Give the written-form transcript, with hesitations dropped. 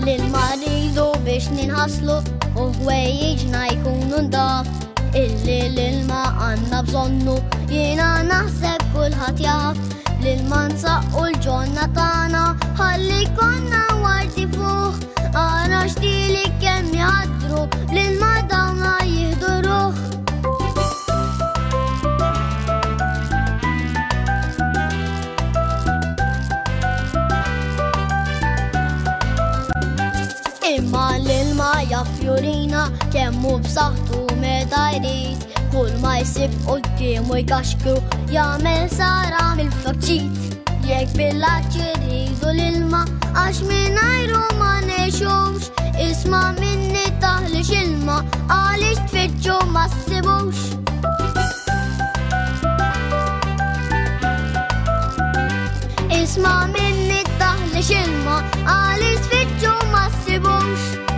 للمريض biex ninħaslu u ħwejjiġna jkunu ndaf. Illi l-ilma għanna bżonnu jiena naħseb kulħadd jaf. L-ilma nsaqqu l-ġonna tagħna ħalli konna warti fuq. Ara xtili kemm jgħaddru l-ilma dawna jieħdu ruħ. Imma l-ilma jaffjurina kemmu b'saħħtu meta jrid. Kull ma jsib qudiemu jkaxkru jagħmel sara mill-floċċit. Jekk bil-laġġ irridu l-ilma għax mingħajru ma nexux. Isma' minni taħlix ilma għaliex tfittxu ma ssibux. Isma' minni taħlix ilma għaliex tfittxu ma ssibux.